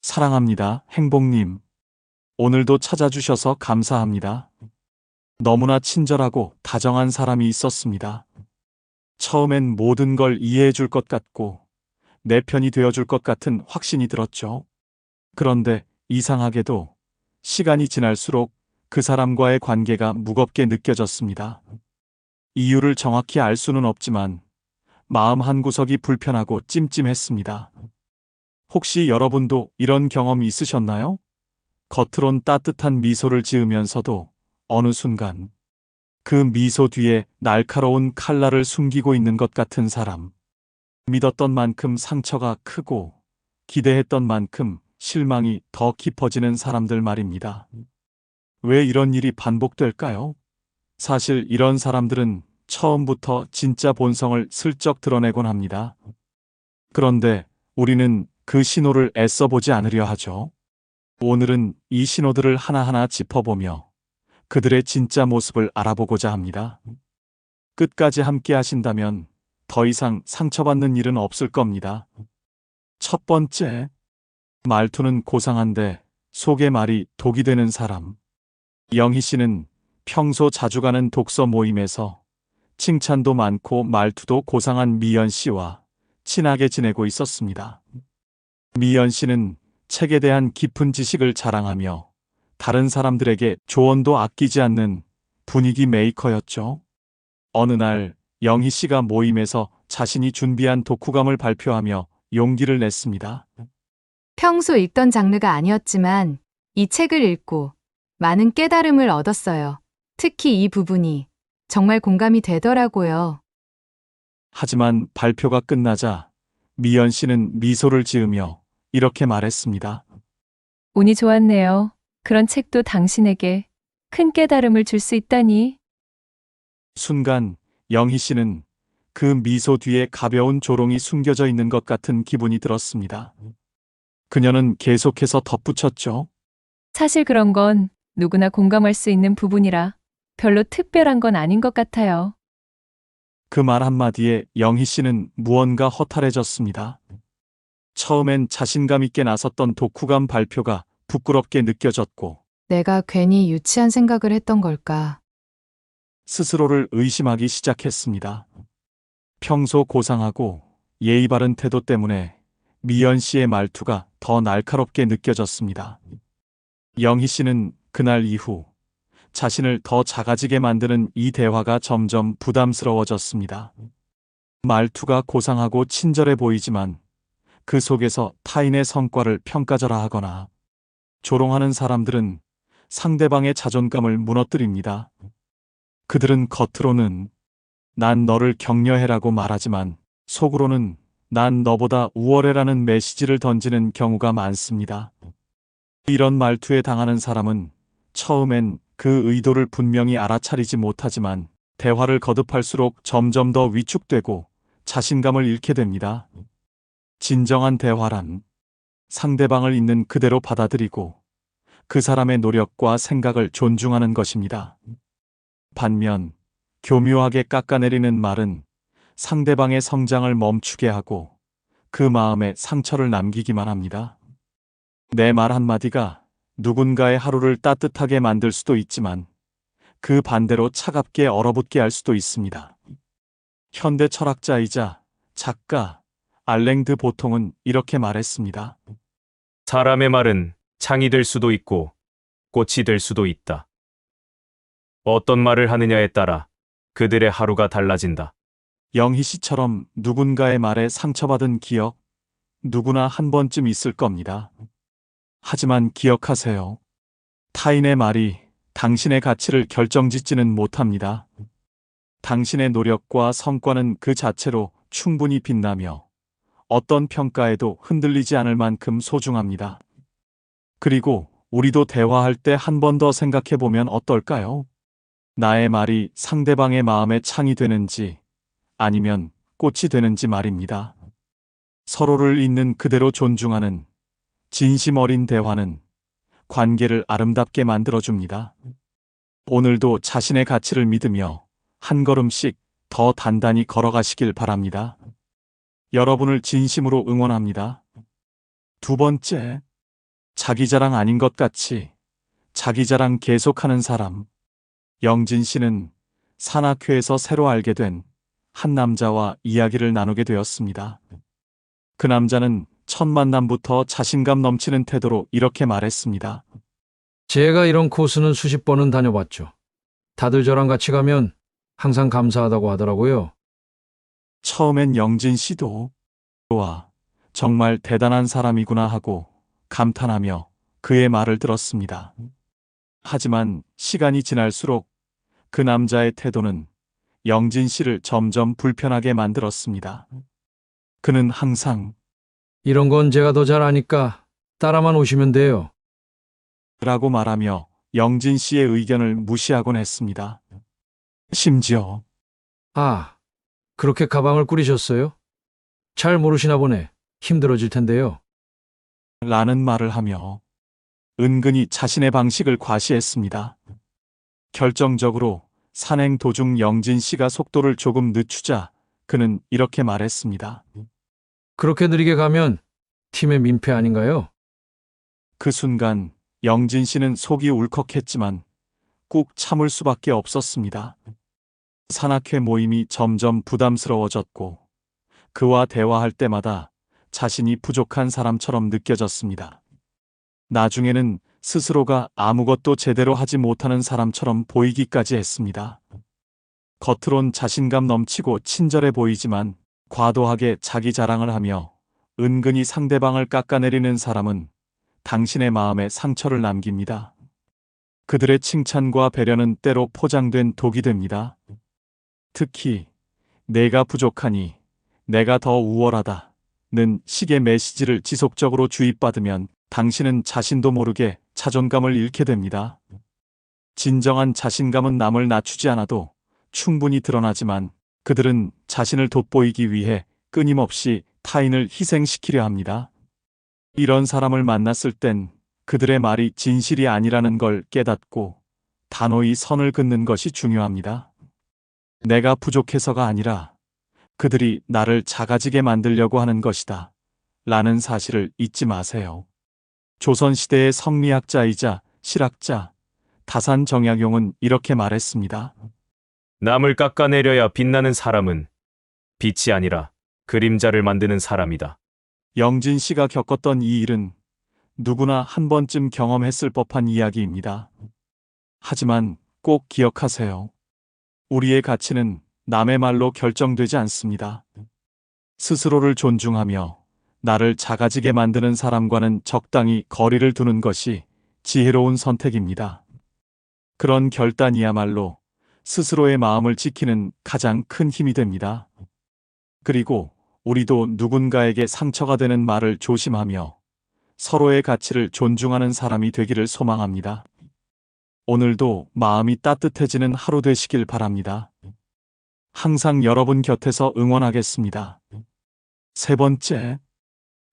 사랑합니다, 행복님. 오늘도 찾아주셔서 감사합니다. 너무나 친절하고 다정한 사람이 있었습니다. 처음엔 모든 걸 이해해 줄 것 같고 내 편이 되어 줄 것 같은 확신이 들었죠. 그런데 이상하게도 시간이 지날수록 그 사람과의 관계가 무겁게 느껴졌습니다. 이유를 정확히 알 수는 없지만 마음 한구석이 불편하고 찜찜했습니다. 혹시 여러분도 이런 경험이 있으셨나요? 겉으론 따뜻한 미소를 지으면서도 어느 순간 그 미소 뒤에 날카로운 칼날을 숨기고 있는 것 같은 사람. 믿었던 만큼 상처가 크고 기대했던 만큼 실망이 더 깊어지는 사람들 말입니다. 왜 이런 일이 반복될까요? 사실 이런 사람들은 처음부터 진짜 본성을 슬쩍 드러내곤 합니다. 그런데 우리는 그 신호를 애써 보지 않으려 하죠. 오늘은 이 신호들을 하나하나 짚어보며 그들의 진짜 모습을 알아보고자 합니다. 끝까지 함께 하신다면 더 이상 상처받는 일은 없을 겁니다. 첫 번째, 말투는 고상한데 속의 말이 독이 되는 사람. 영희 씨는 평소 자주 가는 독서 모임에서 칭찬도 많고 말투도 고상한 미연 씨와 친하게 지내고 있었습니다. 미연 씨는 책에 대한 깊은 지식을 자랑하며 다른 사람들에게 조언도 아끼지 않는 분위기 메이커였죠. 어느 날 영희 씨가 모임에서 자신이 준비한 독후감을 발표하며 용기를 냈습니다. 평소 읽던 장르가 아니었지만 이 책을 읽고 많은 깨달음을 얻었어요. 특히 이 부분이 정말 공감이 되더라고요. 하지만 발표가 끝나자 미연 씨는 미소를 지으며 이렇게 말했습니다. 운이 좋았네요. 그런 책도 당신에게 큰 깨달음을 줄 수 있다니. 순간 영희 씨는 그 미소 뒤에 가벼운 조롱이 숨겨져 있는 것 같은 기분이 들었습니다. 그녀는 계속해서 덧붙였죠. 사실 그런 건 누구나 공감할 수 있는 부분이라 별로 특별한 건 아닌 것 같아요. 그 말 한마디에 영희 씨는 무언가 허탈해졌습니다. 처음엔 자신감 있게 나섰던 독후감 발표가 부끄럽게 느껴졌고 내가 괜히 유치한 생각을 했던 걸까? 스스로를 의심하기 시작했습니다. 평소 고상하고 예의 바른 태도 때문에 미연 씨의 말투가 더 날카롭게 느껴졌습니다. 영희 씨는 그날 이후 자신을 더 작아지게 만드는 이 대화가 점점 부담스러워졌습니다. 말투가 고상하고 친절해 보이지만 그 속에서 타인의 성과를 평가절하 하거나 조롱하는 사람들은 상대방의 자존감을 무너뜨립니다. 그들은 겉으로는 난 너를 격려해라고 말하지만 속으로는 난 너보다 우월해라는 메시지를 던지는 경우가 많습니다. 이런 말투에 당하는 사람은 처음엔 그 의도를 분명히 알아차리지 못하지만 대화를 거듭할수록 점점 더 위축되고 자신감을 잃게 됩니다. 진정한 대화란 상대방을 있는 그대로 받아들이고 그 사람의 노력과 생각을 존중하는 것입니다. 반면 교묘하게 깎아내리는 말은 상대방의 성장을 멈추게 하고 그 마음에 상처를 남기기만 합니다. 내 말 한마디가 누군가의 하루를 따뜻하게 만들 수도 있지만 그 반대로 차갑게 얼어붙게 할 수도 있습니다. 현대 철학자이자 작가 알랭 드 보통은 이렇게 말했습니다. 사람의 말은 창이 될 수도 있고 꽃이 될 수도 있다. 어떤 말을 하느냐에 따라 그들의 하루가 달라진다. 영희 씨처럼 누군가의 말에 상처받은 기억 누구나 한 번쯤 있을 겁니다. 하지만 기억하세요. 타인의 말이 당신의 가치를 결정짓지는 못합니다. 당신의 노력과 성과는 그 자체로 충분히 빛나며 어떤 평가에도 흔들리지 않을 만큼 소중합니다. 그리고 우리도 대화할 때 한 번 더 생각해 보면 어떨까요? 나의 말이 상대방의 마음에 창이 되는지 아니면 꽃이 되는지 말입니다. 서로를 있는 그대로 존중하는 진심 어린 대화는 관계를 아름답게 만들어줍니다. 오늘도 자신의 가치를 믿으며 한 걸음씩 더 단단히 걸어가시길 바랍니다. 여러분을 진심으로 응원합니다. 두 번째, 자기 자랑 아닌 것 같이 자기 자랑 계속하는 사람. 영진 씨는 산악회에서 새로 알게 된 한 남자와 이야기를 나누게 되었습니다. 그 남자는 첫 만남부터 자신감 넘치는 태도로 이렇게 말했습니다. 제가 이런 코스는 수십 번은 다녀봤죠. 다들 저랑 같이 가면 항상 감사하다고 하더라고요. 처음엔 영진 씨도 와, 정말 대단한 사람이구나 하고 감탄하며 그의 말을 들었습니다. 하지만 시간이 지날수록 그 남자의 태도는 영진 씨를 점점 불편하게 만들었습니다. 그는 항상 이런 건 제가 더 잘 아니까 따라만 오시면 돼요. 라고 말하며 영진 씨의 의견을 무시하곤 했습니다. 심지어 아, 그렇게 가방을 꾸리셨어요? 잘 모르시나 보네. 힘들어질 텐데요. 라는 말을 하며 은근히 자신의 방식을 과시했습니다. 결정적으로 산행 도중 영진 씨가 속도를 조금 늦추자 그는 이렇게 말했습니다. 그렇게 느리게 가면 팀의 민폐 아닌가요? 그 순간 영진 씨는 속이 울컥했지만 꾹 참을 수밖에 없었습니다. 산악회 모임이 점점 부담스러워졌고 그와 대화할 때마다 자신이 부족한 사람처럼 느껴졌습니다. 나중에는 스스로가 아무것도 제대로 하지 못하는 사람처럼 보이기까지 했습니다. 겉으론 자신감 넘치고 친절해 보이지만 과도하게 자기 자랑을 하며 은근히 상대방을 깎아내리는 사람은 당신의 마음에 상처를 남깁니다. 그들의 칭찬과 배려는 때로 포장된 독이 됩니다. 특히 내가 부족하니 내가 더 우월하다는 식의 메시지를 지속적으로 주입받으면 당신은 자신도 모르게 자존감을 잃게 됩니다. 진정한 자신감은 남을 낮추지 않아도 충분히 드러나지만 그들은 자신을 돋보이기 위해 끊임없이 타인을 희생시키려 합니다. 이런 사람을 만났을 땐 그들의 말이 진실이 아니라는 걸 깨닫고 단호히 선을 긋는 것이 중요합니다. 내가 부족해서가 아니라 그들이 나를 작아지게 만들려고 하는 것이다. 라는 사실을 잊지 마세요. 조선시대의 성리학자이자 실학자 다산정약용은 이렇게 말했습니다. 남을 깎아내려야 빛나는 사람은 빛이 아니라 그림자를 만드는 사람이다. 영진 씨가 겪었던 이 일은 누구나 한 번쯤 경험했을 법한 이야기입니다. 하지만 꼭 기억하세요. 우리의 가치는 남의 말로 결정되지 않습니다. 스스로를 존중하며 나를 작아지게 만드는 사람과는 적당히 거리를 두는 것이 지혜로운 선택입니다. 그런 결단이야말로 스스로의 마음을 지키는 가장 큰 힘이 됩니다. 그리고 우리도 누군가에게 상처가 되는 말을 조심하며 서로의 가치를 존중하는 사람이 되기를 소망합니다. 오늘도 마음이 따뜻해지는 하루 되시길 바랍니다. 항상 여러분 곁에서 응원하겠습니다. 세 번째,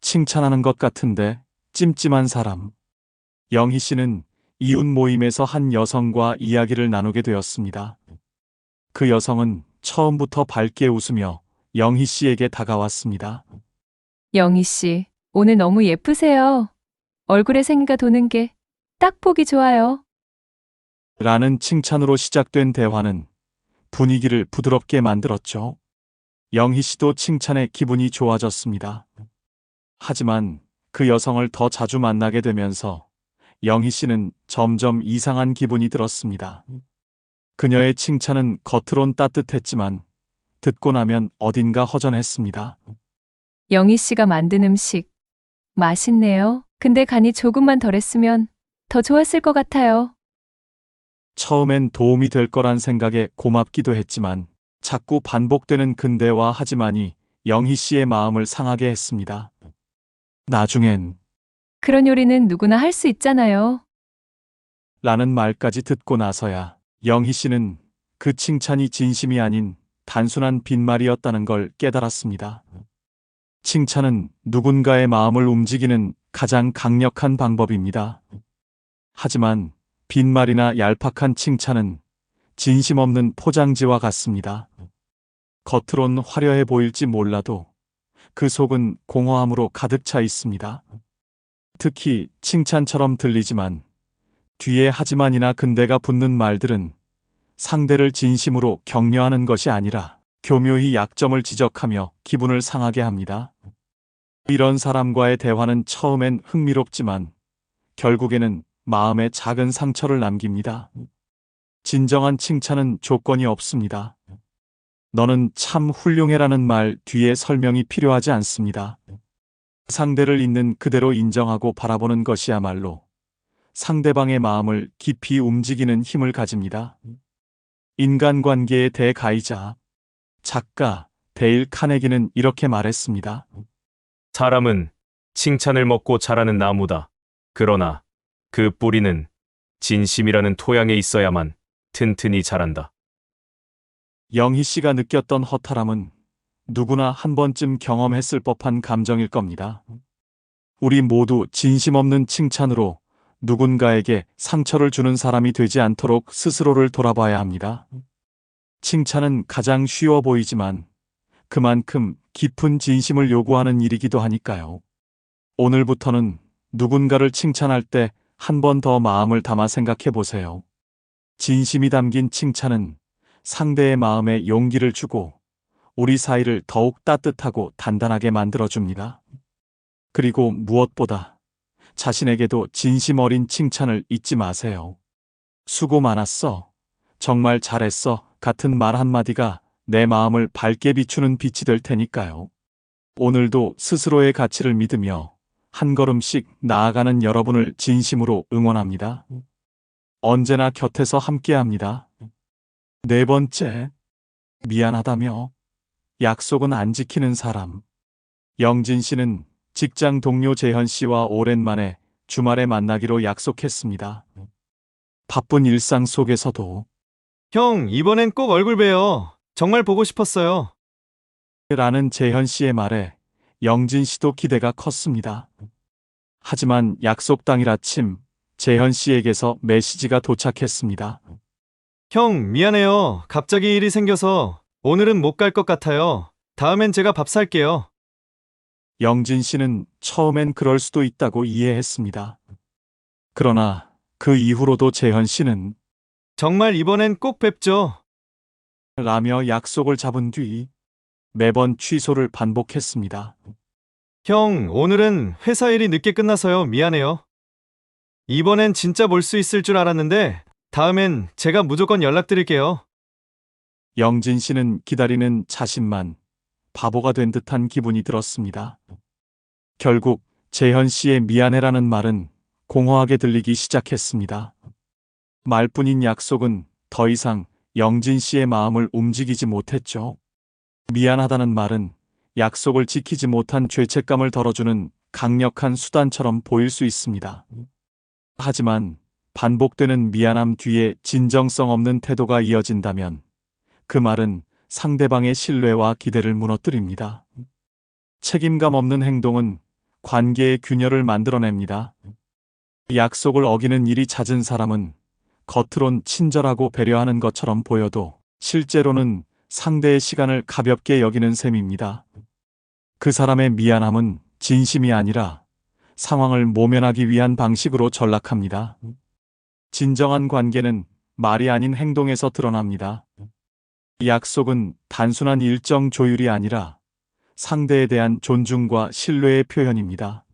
칭찬하는 것 같은데 찜찜한 사람. 영희 씨는 이웃 모임에서 한 여성과 이야기를 나누게 되었습니다. 그 여성은 처음부터 밝게 웃으며 영희 씨에게 다가왔습니다. 영희 씨, 오늘 너무 예쁘세요. 얼굴에 생기가 도는 게 딱 보기 좋아요. 라는 칭찬으로 시작된 대화는 분위기를 부드럽게 만들었죠. 영희 씨도 칭찬에 기분이 좋아졌습니다. 하지만 그 여성을 더 자주 만나게 되면서 영희 씨는 점점 이상한 기분이 들었습니다. 그녀의 칭찬은 겉으론 따뜻했지만 듣고 나면 어딘가 허전했습니다. 영희 씨가 만든 음식 맛있네요. 근데 간이 조금만 덜했으면 더 좋았을 것 같아요. 처음엔 도움이 될 거란 생각에 고맙기도 했지만 자꾸 반복되는 근데와 하지만이 영희 씨의 마음을 상하게 했습니다. 나중엔 그런 요리는 누구나 할 수 있잖아요. 라는 말까지 듣고 나서야 영희 씨는 그 칭찬이 진심이 아닌 단순한 빈말이었다는 걸 깨달았습니다. 칭찬은 누군가의 마음을 움직이는 가장 강력한 방법입니다. 하지만 빈말이나 얄팍한 칭찬은 진심 없는 포장지와 같습니다. 겉으론 화려해 보일지 몰라도 그 속은 공허함으로 가득 차 있습니다. 특히 칭찬처럼 들리지만 뒤에 하지만이나 근데가 붙는 말들은 상대를 진심으로 격려하는 것이 아니라 교묘히 약점을 지적하며 기분을 상하게 합니다. 이런 사람과의 대화는 처음엔 흥미롭지만 결국에는 마음에 작은 상처를 남깁니다. 진정한 칭찬은 조건이 없습니다. 너는 참 훌륭해라는 말 뒤에 설명이 필요하지 않습니다. 상대를 있는 그대로 인정하고 바라보는 것이야말로 상대방의 마음을 깊이 움직이는 힘을 가집니다. 인간관계의 대가이자 작가 데일 카네기는 이렇게 말했습니다. 사람은 칭찬을 먹고 자라는 나무다. 그러나 그 뿌리는 진심이라는 토양에 있어야만 튼튼히 자란다. 영희 씨가 느꼈던 허탈함은 누구나 한 번쯤 경험했을 법한 감정일 겁니다. 우리 모두 진심 없는 칭찬으로 누군가에게 상처를 주는 사람이 되지 않도록 스스로를 돌아봐야 합니다. 칭찬은 가장 쉬워 보이지만 그만큼 깊은 진심을 요구하는 일이기도 하니까요. 오늘부터는 누군가를 칭찬할 때 한 번 더 마음을 담아 생각해 보세요. 진심이 담긴 칭찬은 상대의 마음에 용기를 주고 우리 사이를 더욱 따뜻하고 단단하게 만들어줍니다. 그리고 무엇보다 자신에게도 진심 어린 칭찬을 잊지 마세요. 수고 많았어. 정말 잘했어. 같은 말 한마디가 내 마음을 밝게 비추는 빛이 될 테니까요. 오늘도 스스로의 가치를 믿으며 한 걸음씩 나아가는 여러분을 진심으로 응원합니다. 언제나 곁에서 함께합니다. 네 번째, 미안하다며 약속은 안 지키는 사람. 영진 씨는 직장 동료 재현 씨와 오랜만에 주말에 만나기로 약속했습니다. 바쁜 일상 속에서도 형, 이번엔 꼭 얼굴 봬요. 정말 보고 싶었어요. 라는 재현 씨의 말에 영진 씨도 기대가 컸습니다. 하지만 약속 당일 아침 재현 씨에게서 메시지가 도착했습니다. 형, 미안해요. 갑자기 일이 생겨서 오늘은 못 갈 것 같아요. 다음엔 제가 밥 살게요. 영진 씨는 처음엔 그럴 수도 있다고 이해했습니다. 그러나 그 이후로도 재현 씨는 정말 이번엔 꼭 뵙죠. 라며 약속을 잡은 뒤 매번 취소를 반복했습니다. 형, 오늘은 회사 일이 늦게 끝나서요. 미안해요. 이번엔 진짜 볼 수 있을 줄 알았는데 다음엔 제가 무조건 연락드릴게요. 영진 씨는 기다리는 자신만 바보가 된 듯한 기분이 들었습니다. 결국 재현 씨의 미안해라는 말은 공허하게 들리기 시작했습니다. 말뿐인 약속은 더 이상 영진 씨의 마음을 움직이지 못했죠. 미안하다는 말은 약속을 지키지 못한 죄책감을 덜어주는 강력한 수단처럼 보일 수 있습니다. 하지만 반복되는 미안함 뒤에 진정성 없는 태도가 이어진다면 그 말은 상대방의 신뢰와 기대를 무너뜨립니다. 책임감 없는 행동은 관계의 균열을 만들어냅니다. 약속을 어기는 일이 잦은 사람은 겉으론 친절하고 배려하는 것처럼 보여도 실제로는 상대의 시간을 가볍게 여기는 셈입니다. 그 사람의 미안함은 진심이 아니라 상황을 모면하기 위한 방식으로 전락합니다. 진정한 관계는 말이 아닌 행동에서 드러납니다. 약속은 단순한 일정 조율이 아니라 상대에 대한 존중과 신뢰의 표현입니다.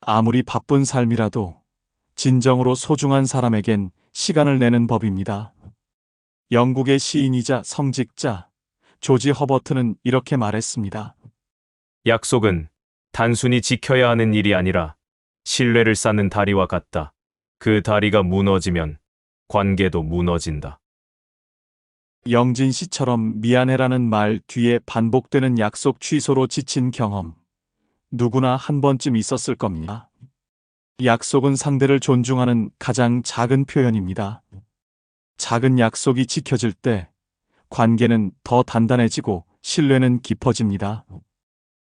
아무리 바쁜 삶이라도 진정으로 소중한 사람에겐 시간을 내는 법입니다. 영국의 시인이자 성직자 조지 허버트는 이렇게 말했습니다. 약속은 단순히 지켜야 하는 일이 아니라 신뢰를 쌓는 다리와 같다. 그 다리가 무너지면 관계도 무너진다. 영진 씨처럼 미안해라는 말 뒤에 반복되는 약속 취소로 지친 경험, 누구나 한 번쯤 있었을 겁니다. 약속은 상대를 존중하는 가장 작은 표현입니다. 작은 약속이 지켜질 때 관계는 더 단단해지고 신뢰는 깊어집니다.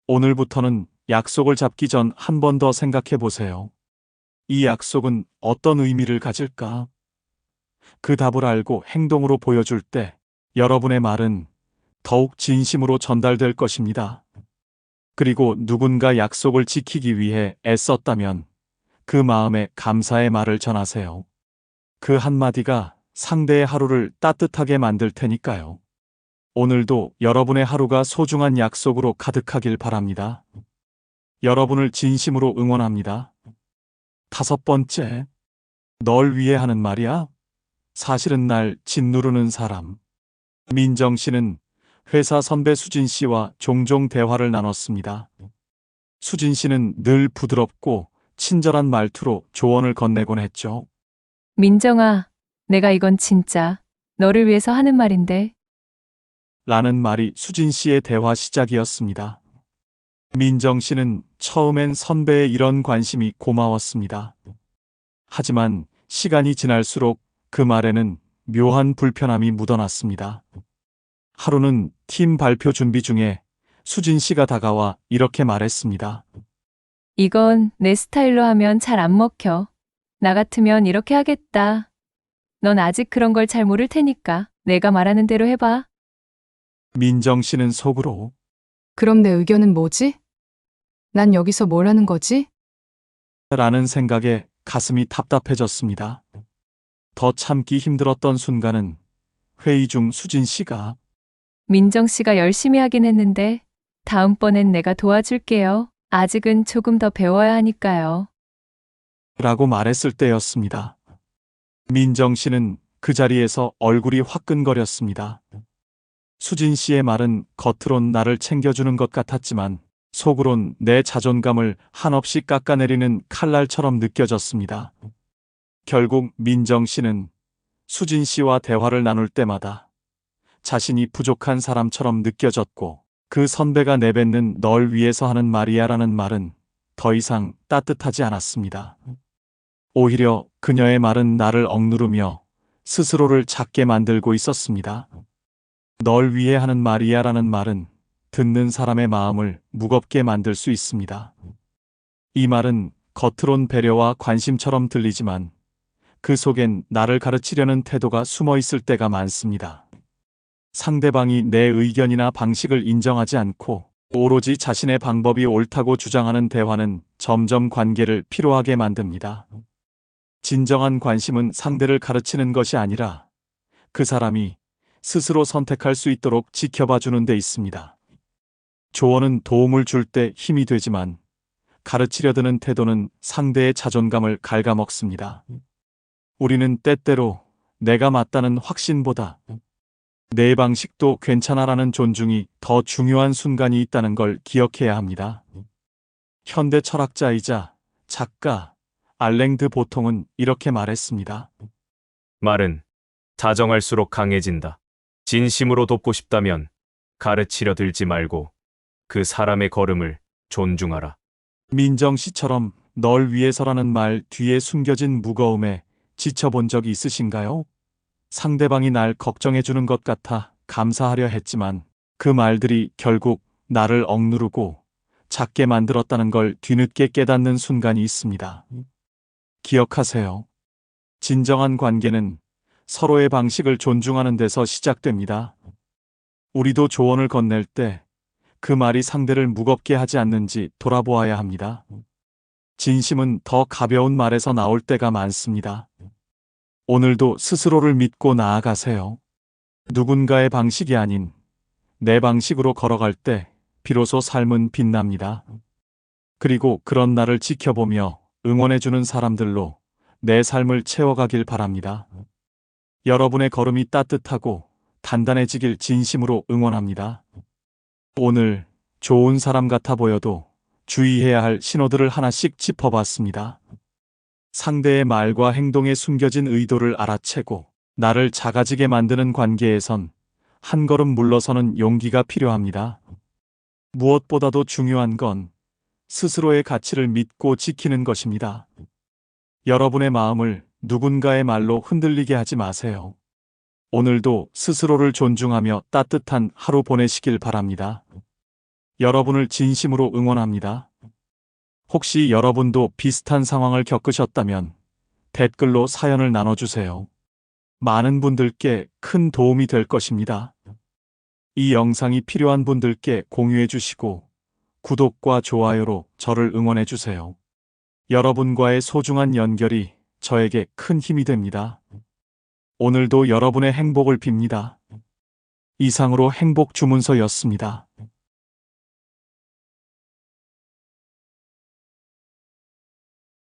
오늘부터는 약속을 잡기 전 한 번 더 생각해 보세요. 이 약속은 어떤 의미를 가질까? 그 답을 알고 행동으로 보여줄 때 여러분의 말은 더욱 진심으로 전달될 것입니다. 그리고 누군가 약속을 지키기 위해 애썼다면 그 마음에 감사의 말을 전하세요. 그 한마디가 상대의 하루를 따뜻하게 만들 테니까요. 오늘도 여러분의 하루가 소중한 약속으로 가득하길 바랍니다. 여러분을 진심으로 응원합니다. 5번째, 널 위해 하는 말이야. 사실은 날 짓누르는 사람. 민정 씨는 회사 선배 수진 씨와 종종 대화를 나눴습니다. 수진 씨는 늘 부드럽고 친절한 말투로 조언을 건네곤 했죠. 민정아, 내가 이건 진짜 너를 위해서 하는 말인데. 라는 말이 수진 씨의 대화 시작이었습니다. 민정 씨는 처음엔 선배의 이런 관심이 고마웠습니다. 하지만 시간이 지날수록 그 말에는 묘한 불편함이 묻어났습니다. 하루는 팀 발표 준비 중에 수진 씨가 다가와 이렇게 말했습니다. 이건 내 스타일로 하면 잘 안 먹혀. 나 같으면 이렇게 하겠다. 넌 아직 그런 걸 잘 모를 테니까 내가 말하는 대로 해봐. 민정 씨는 속으로 그럼 내 의견은 뭐지? 난 여기서 뭘 하는 거지? 라는 생각에 가슴이 답답해졌습니다. 더 참기 힘들었던 순간은 회의 중 수진 씨가 민정 씨가 열심히 하긴 했는데 다음번엔 내가 도와줄게요. 아직은 조금 더 배워야 하니까요. 라고 말했을 때였습니다. 민정 씨는 그 자리에서 얼굴이 화끈거렸습니다. 수진 씨의 말은 겉으론 나를 챙겨주는 것 같았지만 속으론 내 자존감을 한없이 깎아내리는 칼날처럼 느껴졌습니다. 결국 민정 씨는 수진 씨와 대화를 나눌 때마다 자신이 부족한 사람처럼 느껴졌고 그 선배가 내뱉는 널 위해서 하는 말이야라는 말은 더 이상 따뜻하지 않았습니다. 오히려 그녀의 말은 나를 억누르며 스스로를 작게 만들고 있었습니다. 널 위해 하는 말이야라는 말은 듣는 사람의 마음을 무겁게 만들 수 있습니다. 이 말은 겉으론 배려와 관심처럼 들리지만 그 속엔 나를 가르치려는 태도가 숨어 있을 때가 많습니다. 상대방이 내 의견이나 방식을 인정하지 않고 오로지 자신의 방법이 옳다고 주장하는 대화는 점점 관계를 피로하게 만듭니다. 진정한 관심은 상대를 가르치는 것이 아니라 그 사람이 스스로 선택할 수 있도록 지켜봐 주는 데 있습니다. 조언은 도움을 줄 때 힘이 되지만 가르치려 드는 태도는 상대의 자존감을 갉아먹습니다. 우리는 때때로 내가 맞다는 확신보다 내 방식도 괜찮아라는 존중이 더 중요한 순간이 있다는 걸 기억해야 합니다. 현대 철학자이자 작가 알랭 드 보통은 이렇게 말했습니다. 말은 다정할수록 강해진다. 진심으로 돕고 싶다면 가르치려 들지 말고 그 사람의 걸음을 존중하라. 민정 씨처럼 널 위해서라는 말 뒤에 숨겨진 무거움에 지쳐본 적이 있으신가요? 상대방이 날 걱정해 주는 것 같아 감사하려 했지만 그 말들이 결국 나를 억누르고 작게 만들었다는 걸 뒤늦게 깨닫는 순간이 있습니다. 기억하세요. 진정한 관계는 서로의 방식을 존중하는 데서 시작됩니다. 우리도 조언을 건넬 때 그 말이 상대를 무겁게 하지 않는지 돌아보아야 합니다. 진심은 더 가벼운 말에서 나올 때가 많습니다. 오늘도 스스로를 믿고 나아가세요. 누군가의 방식이 아닌 내 방식으로 걸어갈 때 비로소 삶은 빛납니다. 그리고 그런 나를 지켜보며 응원해주는 사람들로 내 삶을 채워가길 바랍니다. 여러분의 걸음이 따뜻하고 단단해지길 진심으로 응원합니다. 오늘 좋은 사람 같아 보여도 주의해야 할 신호들을 하나씩 짚어봤습니다. 상대의 말과 행동에 숨겨진 의도를 알아채고 나를 작아지게 만드는 관계에선 한 걸음 물러서는 용기가 필요합니다. 무엇보다도 중요한 건 스스로의 가치를 믿고 지키는 것입니다. 여러분의 마음을 누군가의 말로 흔들리게 하지 마세요. 오늘도 스스로를 존중하며 따뜻한 하루 보내시길 바랍니다. 여러분을 진심으로 응원합니다. 혹시 여러분도 비슷한 상황을 겪으셨다면 댓글로 사연을 나눠주세요. 많은 분들께 큰 도움이 될 것입니다. 이 영상이 필요한 분들께 공유해 주시고 구독과 좋아요로 저를 응원해 주세요. 여러분과의 소중한 연결이 저에게 큰 힘이 됩니다. 오늘도 여러분의 행복을 빕니다. 이상으로 행복 주문서였습니다.